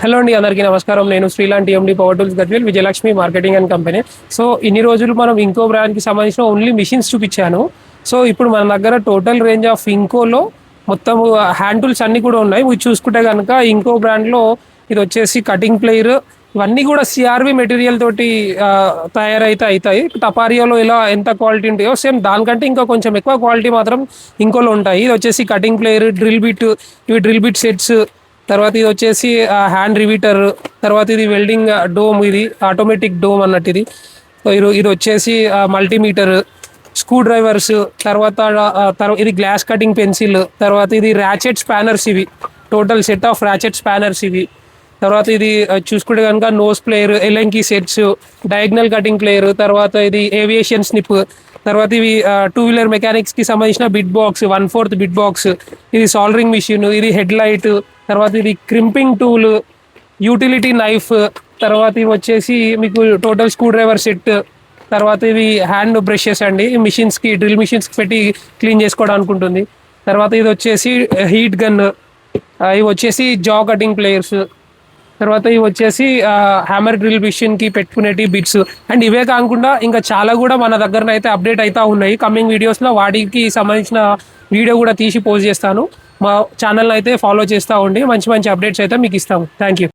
Hello అండి, అందరికీ నమస్కారం. నేను శ్రీలాంటి MD power tools Gadwal Vijayalakshmi marketing and company. So ఇన్ని రోజులు మనం ఇంకో బ్రాండ్కి సంబంధించిన ఓన్లీ మిషన్స్ చూపించాను. సో ఇప్పుడు మన దగ్గర టోటల్ రేంజ్ ఆఫ్ ఇంకోలో మొత్తం హ్యాండ్ టూల్స్ అన్నీ కూడా ఉన్నాయి. ఇవి చూసుకుంటే కనుక ఇంకో బ్రాండ్లో ఇది వచ్చేసి కటింగ్ ప్లేయర్, ఇవన్నీ కూడా సిఆర్వి మెటీరియల్ తోటి తయారైతే అవుతాయి. టపారియాలో ఇలా ఎంత క్వాలిటీ ఉంటాయో సేమ్ దానికంటే ఇంకా కొంచెం ఎక్కువ క్వాలిటీ మాత్రం ఇంకోలో ఉంటాయి. ఇది వచ్చేసి కటింగ్ ప్లేయర్, డ్రిల్ బిట్, ఇవి డ్రిల్ బిట్ సెట్స్. తర్వాత ఇది వచ్చేసి హ్యాండ్ రివీటర్. తర్వాత ఇది వెల్డింగ్ డోమ్, ఇది ఆటోమేటిక్ డోమ్ అన్నట్టు. ఇది ఇది వచ్చేసి మల్టీమీటర్, స్క్రూ డ్రైవర్స్. తర్వాత ఇది గ్లాస్ కటింగ్ పెన్సిల్. తర్వాత ఇది ర్యాచెట్ స్పానర్స్, ఇవి total set of ratchet spanners ఇవి. తర్వాత ఇది చూసుకుంటే కనుక nose plier, allen key sets, diagonal cutting plier. తర్వాత ఇది ఏవియేషన్ స్నిప్. తర్వాత ఇవి టూ వీలర్ మెకానిక్స్కి సంబంధించిన బిట్ బాక్స్, 1/4 బిట్ బాక్స్. ఇది సాల్డరింగ్ మిషన్, ఇది హెడ్ లైట్. తర్వాత ఇది క్రింపింగ్ టూల్, యూటిలిటీ నైఫ్. తర్వాత ఇవి వచ్చేసి మీకు టోటల్ స్క్రూ డ్రైవర్ సెట్. తర్వాత ఇవి హ్యాండ్ బ్రషెస్ అండి, మిషన్స్కి, డ్రిల్ మిషన్స్కి పెట్టి క్లీన్ చేసుకోవడానికి ఉంటుంది. తర్వాత ఇది వచ్చేసి హీట్ గన్. ఇవి వచ్చేసి జా కటింగ్ ప్లేయర్స్. తర్వాత ఇవి వచ్చేసి హ్యామర్ డ్రిల్ మిషన్కి పెట్టుకునేటి బిట్స్. అండ్ ఇవే కాకుండా ఇంకా చాలా కూడా మన దగ్గర అయితే అప్డేట్ అవుతూ ఉన్నాయి. కమింగ్ వీడియోస్లో వాటికి సంబంధించిన వీడియో కూడా తీసి పోస్ట్ చేస్తాను. మా ఛానల్ అయితే ఫాలో చేస్తూ ఉండి మంచి మంచి అప్డేట్స్ అయితే మీకు ఇస్తాము. Thank you.